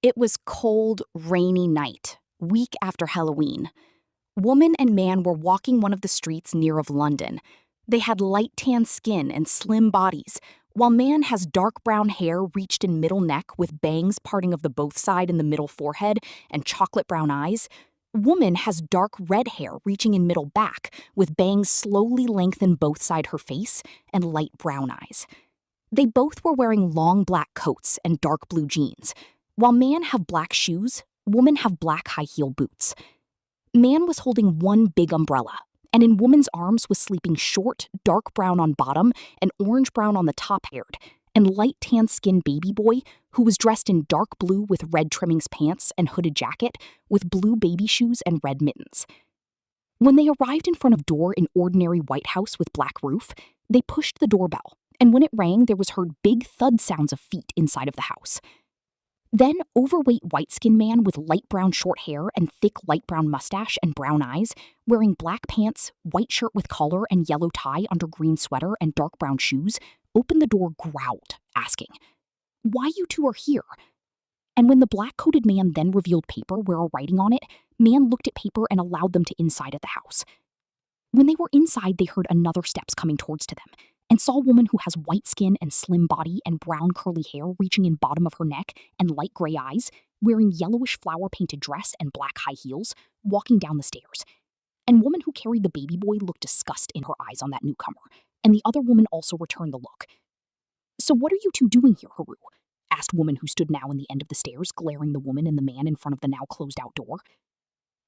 It was cold, rainy night, week after Halloween. Woman and man were walking one of the streets near of London. They had light tan skin and slim bodies, while man has dark brown hair reached in middle neck with bangs parting of the both side in the middle forehead and chocolate brown eyes. Woman has dark red hair reaching in middle back with bangs slowly lengthen both side her face and light brown eyes. They both were wearing long black coats and dark blue jeans. While man have black shoes, woman have black high heel boots. Man was holding one big umbrella, and in woman's arms was sleeping short, dark brown on bottom and orange brown on the top-haired, and light tan-skinned baby boy who was dressed in dark blue with red trimmings pants and hooded jacket with blue baby shoes and red mittens. When they arrived in front of door in ordinary white house with black roof, they pushed the doorbell, and when it rang there was heard big thud sounds of feet inside of the house. Then, overweight white-skinned man with light brown short hair and thick light brown mustache and brown eyes, wearing black pants, white shirt with collar and yellow tie under green sweater and dark brown shoes, opened the door growled, asking, "Why you two are here?" And when the black-coated man then revealed paper where a writing on it, man looked at paper and allowed them to inside of the house. When they were inside, they heard another steps coming towards to them, and saw a woman who has white skin and slim body and brown curly hair reaching in bottom of her neck and light gray eyes, wearing yellowish flower-painted dress and black high heels, walking down the stairs. And woman who carried the baby boy looked disgust in her eyes on that newcomer, and the other woman also returned the look. "So what are you two doing here, Haru?" asked woman who stood now in the end of the stairs, glaring the woman and the man in front of the now closed-out door.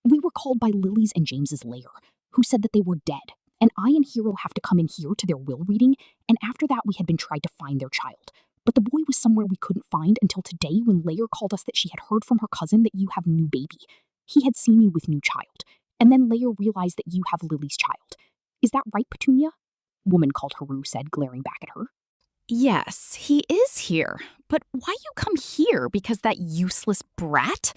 "We were called by Lily's and James's lair, who said that they were dead, and I and Hiro have to come in here to their will reading, and after that we had been tried to find their child. But the boy was somewhere we couldn't find until today when Lair called us that she had heard from her cousin that you have new baby. He had seen you with new child, and then Lair realized that you have Lily's child. Is that right, Petunia?" Woman called Haru said, glaring back at her. "Yes, he is here. But why you come here because that useless brat?"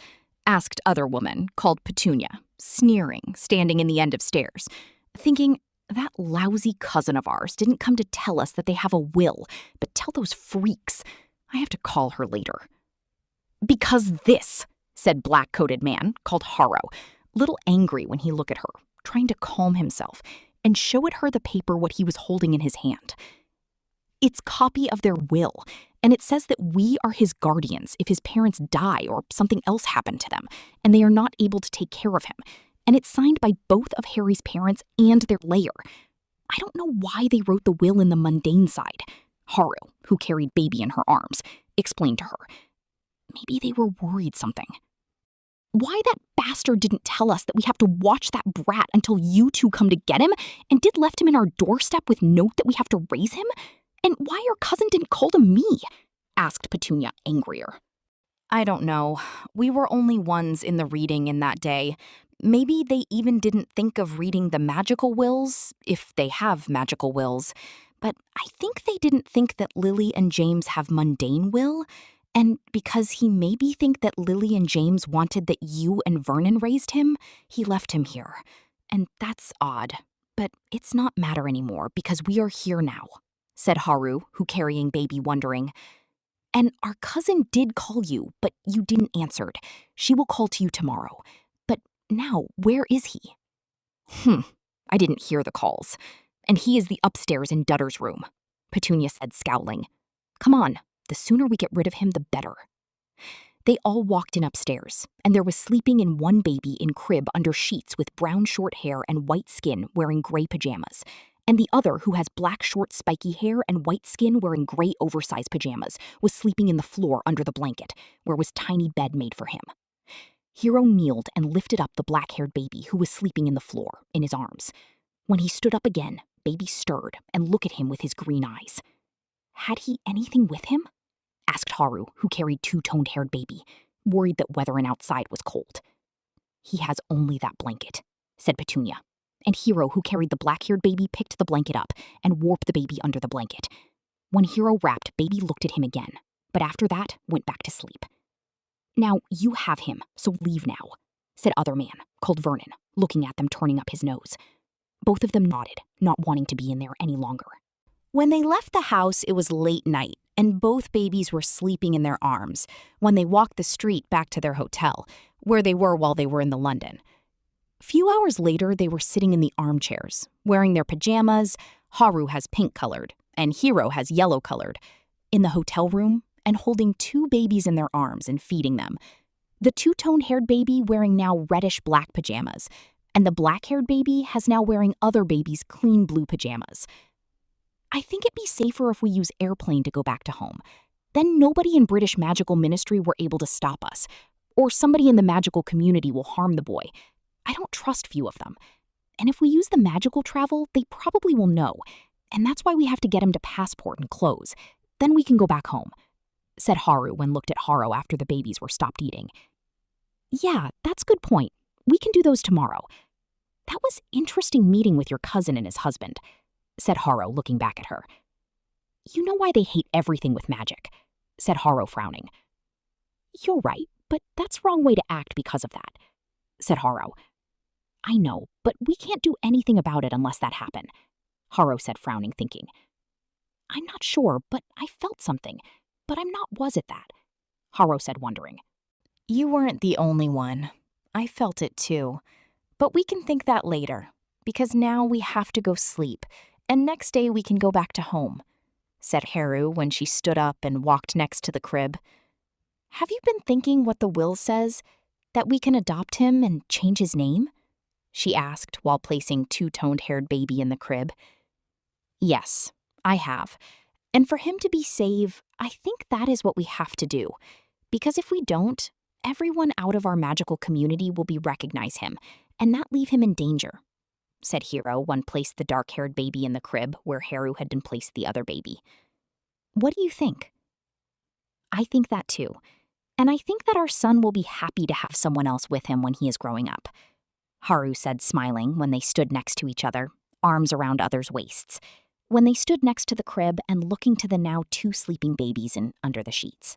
asked other woman, called Petunia, sneering, standing in the end of stairs, thinking, that lousy cousin of ours didn't come to tell us that they have a will, but tell those freaks. I have to call her later. "Because this," said black-coated man, called Haro, little angry when he looked at her, trying to calm himself, and show at her the paper what he was holding in his hand. "It's copy of their will, and it says that we are his guardians if his parents die or something else happened to them, and they are not able to take care of him. And it's signed by both of Harry's parents and their lair. I don't know why they wrote the will in the mundane side," Haru, who carried baby in her arms, explained to her. "Maybe they were worried something." "Why that bastard didn't tell us that we have to watch that brat until you two come to get him, and did left him in our doorstep with note that we have to raise him? And why your cousin didn't call to me?" asked Petunia, angrier. "I don't know. We were only ones in the reading in that day. Maybe they even didn't think of reading the magical wills, if they have magical wills. But I think they didn't think that Lily and James have mundane will, and because he maybe think that Lily and James wanted that you and Vernon raised him, he left him here. And that's odd, but it's not matter anymore because we are here now," said Haru, who carrying baby, wondering. "And our cousin did call you, but you didn't answered. She will call to you tomorrow. But now, where is he?" I didn't hear the calls. And he is the upstairs in Dutter's room," Petunia said, scowling. "Come on, the sooner we get rid of him, the better." They all walked in upstairs, and there was sleeping in one baby in crib under sheets with brown short hair and white skin wearing gray pajamas, and the other, who has black short spiky hair and white skin wearing gray oversized pajamas, was sleeping in the floor under the blanket, where was tiny bed made for him. Hiro kneeled and lifted up the black-haired baby who was sleeping in the floor, in his arms. When he stood up again, baby stirred and looked at him with his green eyes. "Had he anything with him?" asked Haru, who carried two-toned-haired baby, worried that weather and outside was cold. "He has only that blanket," said Petunia, and Hiro, who carried the black-haired baby, picked the blanket up and warped the baby under the blanket. When Hiro wrapped, baby looked at him again, but after that went back to sleep. "Now, you have him, so leave now," said other man, called Vernon, looking at them, turning up his nose. Both of them nodded, not wanting to be in there any longer. When they left the house, it was late night, and both babies were sleeping in their arms when they walked the street back to their hotel, where they were while they were in the London. Few hours later, they were sitting in the armchairs, wearing their pajamas. Haru has pink-colored, and Hiro has yellow-colored, in the hotel room and holding two babies in their arms and feeding them. The two-toned-haired baby wearing now reddish-black pajamas, and the black-haired baby has now wearing other baby's clean blue pajamas. I think it'd be safer if we use airplane to go back to home. Then nobody in British magical ministry were able to stop us, or somebody in the magical community will harm the boy. I don't trust few of them. And if we use the magical travel, they probably will know, and that's why we have to get him to passport and clothes. Then we can go back home, said Haru when looked at Haro after the babies were stopped eating. Yeah, that's a good point. We can do those tomorrow. That was interesting meeting with your cousin and his husband, said Haro looking back at her. You know why they hate everything with magic, said Haro frowning. You're right, but that's wrong way to act because of that, said Haro. I know, but we can't do anything about it unless that happened, Haro said frowning, thinking. I'm not sure, but I felt something, but I'm not was it that, Haro said wondering. You weren't the only one. I felt it too. But we can think that later, because now we have to go sleep, and next day we can go back to home, said Haru when she stood up and walked next to the crib. Have you been thinking what the will says? That we can adopt him and change his name? She asked while placing two-toned-haired baby in the crib. Yes, I have. And for him to be safe, I think that is what we have to do. Because if we don't, everyone out of our magical community will recognize him, and not leave him in danger, said Hiro when placed the dark-haired baby in the crib where Haru had been placed the other baby. What do you think? I think that too. And I think that our son will be happy to have someone else with him when he is growing up, Haru said, smiling when they stood next to each other, arms around others' waists, when they stood next to the crib and looking to the now two sleeping babies under the sheets.